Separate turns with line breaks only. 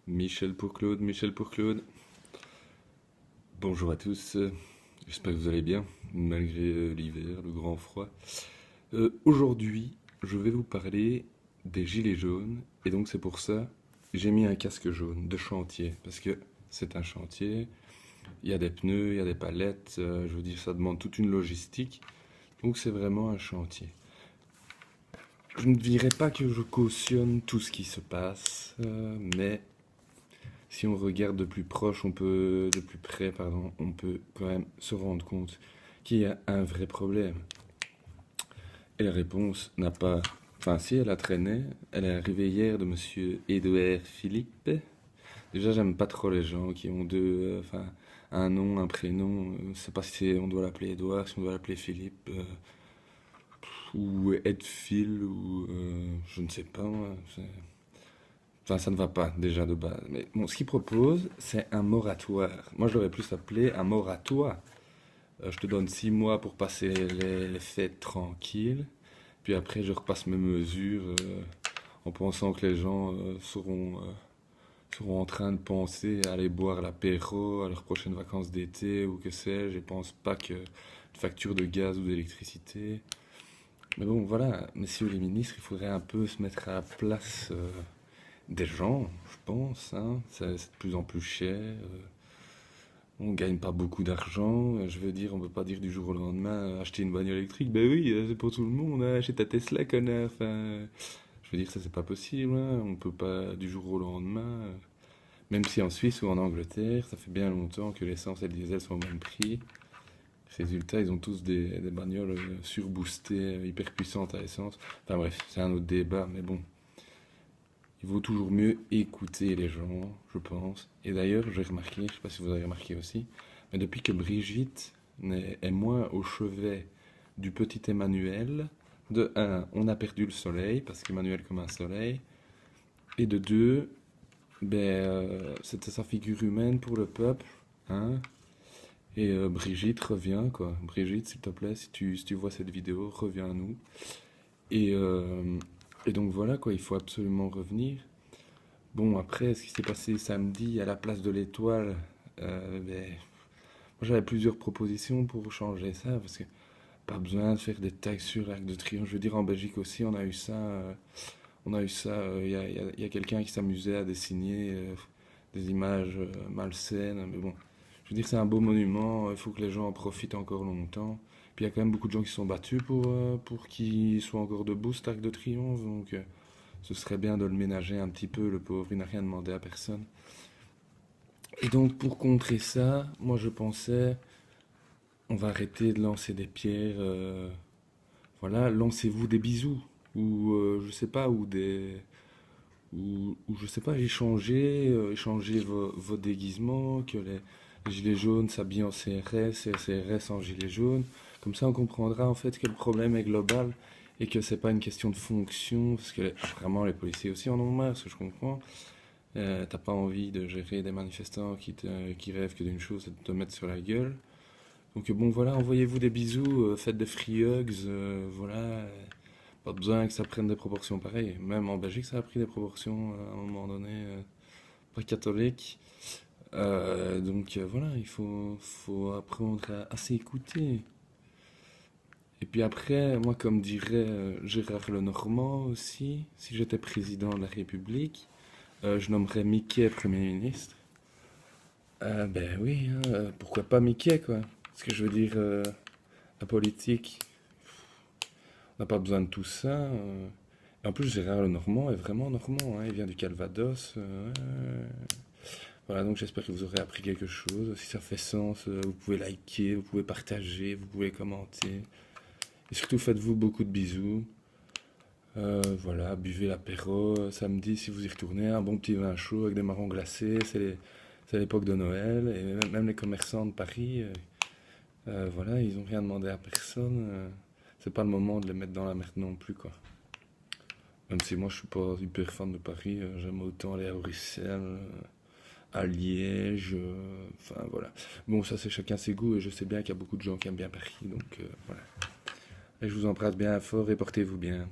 Michel pour Claude, Michel pour Claude. Bonjour à tous, j'espère que vous allez bien, malgré l'hiver, le grand froid. Aujourd'hui, je vais vous parler des gilets jaunes, et donc c'est pour ça que j'ai mis un casque jaune de chantier, parce que c'est un chantier, il y a des pneus, il y a des palettes, je veux dire, ça demande toute une logistique, donc c'est vraiment un chantier. Je ne dirais pas que je cautionne tout ce qui se passe, mais si on regarde de plus proche, de plus près, pardon, on peut quand même se rendre compte qu'il y a un vrai problème. Et la réponse n'a pas, enfin si elle a traîné, elle est arrivée hier de Monsieur Édouard Philippe. Déjà, j'aime pas trop les gens qui ont enfin, un nom, un prénom. Je sais pas si on doit l'appeler Édouard, si on doit l'appeler Philippe, ou Edphil, ou je ne sais pas. Enfin, ça ne va pas déjà de base. Mais bon, ce qu'il propose, c'est un moratoire. Moi, je l'aurais plus appelé un moratoire. Je te donne 6 mois pour passer les fêtes tranquilles. Puis après, je repasse mes mesures en pensant que les gens seront en train de penser à aller boire l'apéro à leurs prochaines vacances d'été ou que sais-je. Je pense pas que de facture de gaz ou d'électricité. Mais bon, voilà, messieurs les ministres, il faudrait un peu se mettre à la place des gens, je pense. Hein. C'est de plus en plus cher. On gagne pas beaucoup d'argent. Je veux dire, on peut pas dire du jour au lendemain acheter une bagnole électrique. Ben oui, c'est pour tout le monde. Hein. Achète ta Tesla, connard. Enfin, je veux dire, ça c'est pas possible. Hein. On peut pas du jour au lendemain. Même si en Suisse ou en Angleterre, ça fait bien longtemps que l'essence et le diesel sont au même prix. Résultat, ils ont tous des bagnoles surboostées, hyper puissantes à essence. Enfin bref, c'est un autre débat, mais bon. Il vaut toujours mieux écouter les gens, je pense. Et d'ailleurs, j'ai remarqué, je ne sais pas si vous avez remarqué aussi, mais depuis que Brigitte est moins au chevet du petit Emmanuel, de un, on a perdu le soleil, parce qu'Emmanuel comme un soleil, et de deux, c'était sa figure humaine pour le peuple, hein. Et Brigitte, reviens, quoi. Brigitte, s'il te plaît, si tu vois cette vidéo, reviens à nous. Et, euh, et donc voilà, quoi, il faut absolument revenir. Bon, après, ce qui s'est passé samedi à la place de l'Étoile, moi j'avais plusieurs propositions pour changer ça, parce que pas besoin de faire des tags sur l'Arc de Triomphe. Je veux dire, en Belgique aussi, il y a quelqu'un qui s'amusait à dessiner des images malsaines, mais bon, je veux dire, c'est un beau monument, il faut que les gens en profitent encore longtemps. Puis il y a quand même beaucoup de gens qui se sont battus pour qu'il soit encore debout, cet Arc de Triomphe, donc ce serait bien de le ménager un petit peu, le pauvre, il n'a rien demandé à personne. Et donc pour contrer ça, moi je pensais, on va arrêter de lancer des pierres, voilà, lancez-vous des bisous, ou je sais pas, ou je sais pas, échanger vos déguisements, que les gilets jaunes s'habillent en CRS et CRS en gilets jaunes. Comme ça on comprendra en fait que le problème est global et que c'est pas une question de fonction, parce que vraiment les policiers aussi en ont marre, ce que je comprends. T'as pas envie de gérer des manifestants qui rêvent que d'une chose, c'est de te mettre sur la gueule. Donc bon voilà, envoyez-vous des bisous, faites des free hugs, voilà. Pas besoin que ça prenne des proportions pareilles. Même en Belgique, ça a pris des proportions à un moment donné, pas catholiques. Donc voilà, faut apprendre à s'écouter. Et puis après, moi, comme dirait Gérard Lenormand aussi, si j'étais président de la République, je nommerais Mickey Premier ministre. Ben oui, hein, pourquoi pas Mickey, quoi. Parce que je veux dire, la politique, on n'a pas besoin de tout ça. Et en plus, Gérard Lenormand est vraiment normand, hein, il vient du Calvados. Ouais. Voilà, donc j'espère que vous aurez appris quelque chose. Si ça fait sens, vous pouvez liker, vous pouvez partager, vous pouvez commenter. Et surtout, faites-vous beaucoup de bisous. Voilà, buvez l'apéro. Samedi, si vous y retournez, un bon petit vin chaud avec des marrons glacés. C'est l'époque de Noël. Et même les commerçants de Paris, voilà, ils n'ont rien demandé à personne. C'est pas le moment de les mettre dans la merde non plus, quoi. Même si moi, je suis pas hyper fan de Paris. J'aime autant aller à Bruxelles, à Liège. Enfin, voilà. Bon, ça, c'est chacun ses goûts. Et je sais bien qu'il y a beaucoup de gens qui aiment bien Paris. Donc, voilà. Et je vous embrasse bien fort et portez-vous bien.